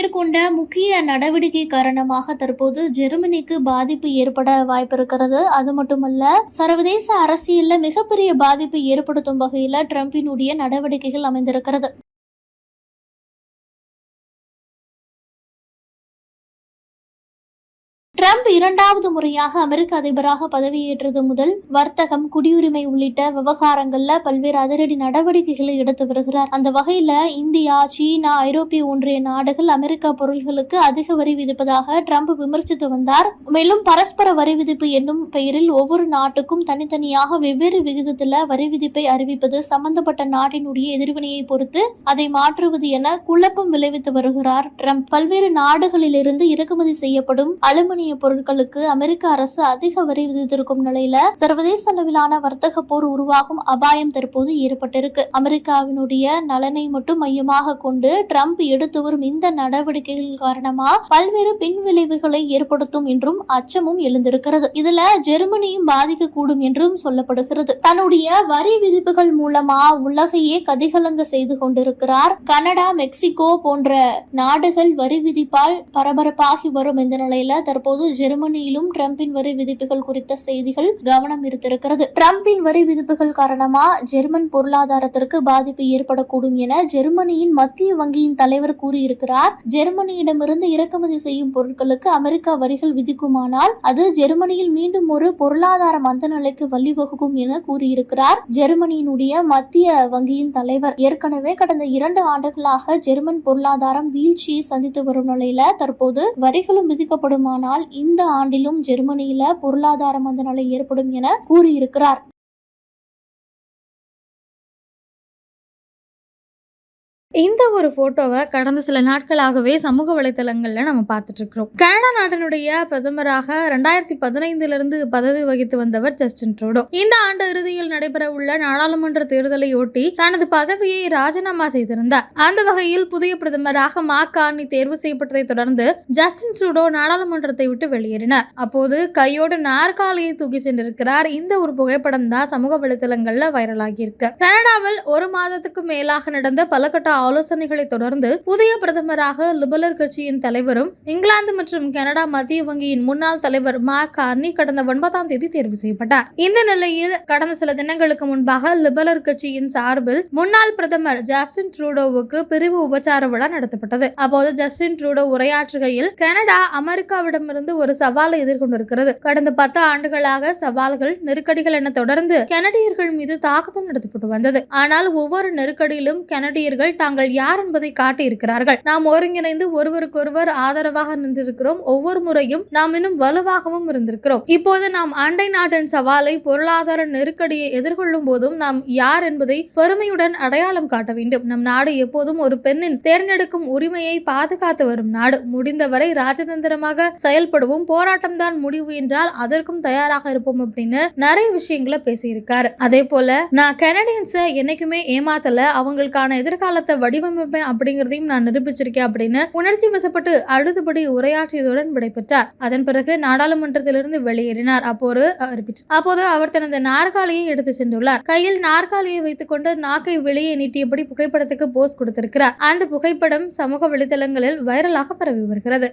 மேற்கொண்ட முக்கிய நடவடிக்கை காரணமாக தற்போது ஜெர்மனிக்கு பாதிப்பு ஏற்பட வாய்ப்பு இருக்கிறது. அது மட்டுமல்ல, சர்வதேச அரசியல்ல மிகப்பெரிய பாதிப்பு ஏற்படுத்தும் வகையில ட்ரம்பினுடைய நடவடிக்கைகள் அமைந்திருக்கிறது. ட்ரம்ப் இரண்டாவது முறையாக அமெரிக்க அதிபராக பதவியேற்றது முதல் வர்த்தகம், குடியுரிமை உள்ளிட்ட விவகாரங்கள்ல பல்வேறு அதிரடி நடவடிக்கைகளை எடுத்து வருகிறார். அந்த வகையில இந்தியா, சீனா, ஐரோப்பிய ஒன்றிய நாடுகள் அமெரிக்கா பொருள்களுக்கு அதிக வரி விதிப்பதாக ட்ரம்ப் விமர்சித்து வந்தார். மேலும் பரஸ்பர வரி விதிப்பு என்னும் பெயரில் ஒவ்வொரு நாட்டுக்கும் தனித்தனியாக வெவ்வேறு விகிதத்தில் வரி விதிப்பை அறிவிப்பது சம்பந்தப்பட்ட நாட்டினுடைய எதிர்வினையை பொறுத்து அதை மாற்றுவது என குழப்பம் விளைவித்து வருகிறார் ட்ரம்ப். பல்வேறு நாடுகளிலிருந்து இறக்குமதி செய்யப்படும் அலுமினிய பொருட்களுக்கு அமெரிக்க அரசு அதிக வரி விதித்திருக்கும் நிலையில சர்வதேச அளவிலான வர்த்தக போர் உருவாகும் அபாயம் தற்போது ஏற்பட்டிருக்கு. அமெரிக்காவினுடைய நலனை மட்டும் மையமாக கொண்டு ட்ரம்ப் எடுத்து வரும் இந்த நடவடிக்கைகள் காரணமா பல்வேறு பின்விளைவுகளை ஏற்படுத்தும் என்றும் அச்சமும் எழுந்திருக்கிறது. இதுல ஜெர்மனியும் பாதிக்கக்கூடும் என்றும் சொல்லப்படுகிறது. தன்னுடைய வரி விதிப்புகள் மூலமா உலகையே கதிகலங்க செய்து கொண்டிருக்கிறார். கனடா, மெக்சிகோ போன்ற நாடுகள் வரி விதிப்பால் பரபரப்பாகி வரும் இந்த நிலையில தற்போது ஜெர்மனியிலும் ட்ரம்பின் வரி விதிப்புகள் குறித்த செய்திகள் கவனம் ஈர்த்திருக்கிறது. ட்ரம்பின் வரி விதிப்புகள் காரணமா ஜெர்மன் பொருளாதாரத்திற்கு பாதிப்பு ஏற்படக்கூடும் என ஜெர்மனியின் மத்திய வங்கியின் தலைவர் கூறியிருக்கிறார். ஜெர்மனியிடமிருந்து இறக்குமதி செய்யும் பொருட்களுக்கு அமெரிக்கா வரிகள் விதிக்குமானால் அது ஜெர்மனியில் மீண்டும் ஒரு பொருளாதார மந்த நிலைக்கு வழிவகுக்கும் என கூறியிருக்கிறார் ஜெர்மனியினுடைய மத்திய வங்கியின் தலைவர். ஏற்கனவே கடந்த 2 ஆண்டுகளாக ஜெர்மன் பொருளாதாரம் வீழ்ச்சியை சந்தித்து வரும் நிலையில தற்போது வரிகளும் விதிக்கப்படுமானால் இந்த ஆண்டிலும் ஜெர்மனியில பொருளாதார மந்த நிலை ஏற்படும் என கூறியிருக்கிறார். இந்த ஒரு போட்டோவை கடந்த சில நாட்களாகவே சமூக வலைதளங்கள்ல நம்ம பார்த்துட்டு இருக்கிறோம். கனடா நாட்டினுடைய பிரதமராக 2015 பதவி வகித்து வந்தவர் ஜஸ்டின் ட்ரூடோ. இந்த ஆண்டு இறுதியில் நடைபெற உள்ள நாடாளுமன்ற தேர்தலை ஒட்டி தனது பதவியை ராஜினாமா செய்திருந்தார். அந்த வகையில் புதிய பிரதமராக மார்க் கார்னி தேர்வு செய்யப்பட்டதை தொடர்ந்து ஜஸ்டின் ட்ரூடோ நாடாளுமன்றத்தை விட்டு வெளியேறினார். அப்போது கையோடு நாற்காலியை தூக்கி சென்றிருக்கிறார். இந்த ஒரு புகைப்படம் தான் சமூக வலைதளங்கள்ல வைரலாகி இருக்கு. கனடாவில் 1 மாதத்துக்கு மேலாக நடந்த பலகட்ட ஆலோசனைகளை தொடர்ந்து புதிய பிரதமராக லிபரல் கட்சியின் தலைவரும் இங்கிலாந்து மற்றும் கனடா மத்திய வங்கியின் முன்னாள் தலைவர் மார்க் கார்னி கடந்த 9ஆம் தேதி தேர்வு செய்யப்பட்டார். இந்த நிலையில் கடந்த சில தினங்களுக்கு முன்பாக லிபரல் கட்சியின் சார்பில் முன்னாள் பிரதமர் ஜஸ்டின் ட்ரூடோவுக்கு பிரிவு உபச்சார விழா நடத்தப்பட்டது. அப்போது ஜஸ்டின் ட்ரூடோ உரையாற்றுகையில் கனடா அமெரிக்காவிடமிருந்து ஒரு சவாலை எதிர்கொண்டிருக்கிறது. கடந்த 10 ஆண்டுகளாக சவால்கள், நெருக்கடிகள் என தொடர்ந்து கனடியர்கள் மீது தாக்குதல் நடத்தப்பட்டு வந்தது. ஆனால் ஒவ்வொரு நெருக்கடியிலும் கனடியர்கள் தாங்கள் யார் என்பதை காட்டியிருக்கிறார்கள். நாம் ஒருங்கிணைந்து ஒருவருக்கொருவர் ஆதரவாக நின்றிருக்கிறோம். ஒவ்வொரு முறையும் நாம் இன்னும் வலுவாகவும் இருந்திருக்கிறோம். இப்போது நாம் அண்டை நாட்டின் சவாலை, பொருளாதார நெருக்கடியை எதிர்கொள்ளும் போதும் நாம் யார் என்பதை பெருமையுடன் அடையாளம் காட்ட வேண்டும். நம் நாடு எப்போதும் ஒரு பெண்ணின் தேர்ந்தெடுக்கும் உரிமையை பாதுகாத்து வரும் நாடு. முடிந்தவரை ராஜதந்திரமாக செயல்படுவோம். போராட்டம் தான் முடிவு என்றால் அதற்கும் தயாராக இருப்போம் அப்படின்னு நிறைய விஷயங்களை பேசியிருக்காரு. அதே போல நான் கனடியன்ஸை என்னைக்குமே ஏமாத்தல, அவங்களுக்கான எதிர்காலத்தை வடிவமைப்பேன் அப்படிங்கிறதையும் நான் நிரூபிச்சிருக்கேன் அப்படின்னு உணர்ச்சி வசப்பட்டு அழுதுபடி உரையாற்றியதுடன் விடைபெற்றார். அதன் பிறகு நாடாளுமன்றத்திலிருந்து வெளியேறினார். அப்போது அவர் தனது நாற்காலியை எடுத்து சென்றுள்ளார். கையில் நாற்காலியை வைத்துக் கொண்டு நாக்கை வெளியே நீட்டியபடி புகைப்படத்துக்கு போஸ் கொடுத்திருக்கிறார். அந்த புகைப்படம் சமூக வலைதளங்களில் வைரலாக பரவி வருகிறது.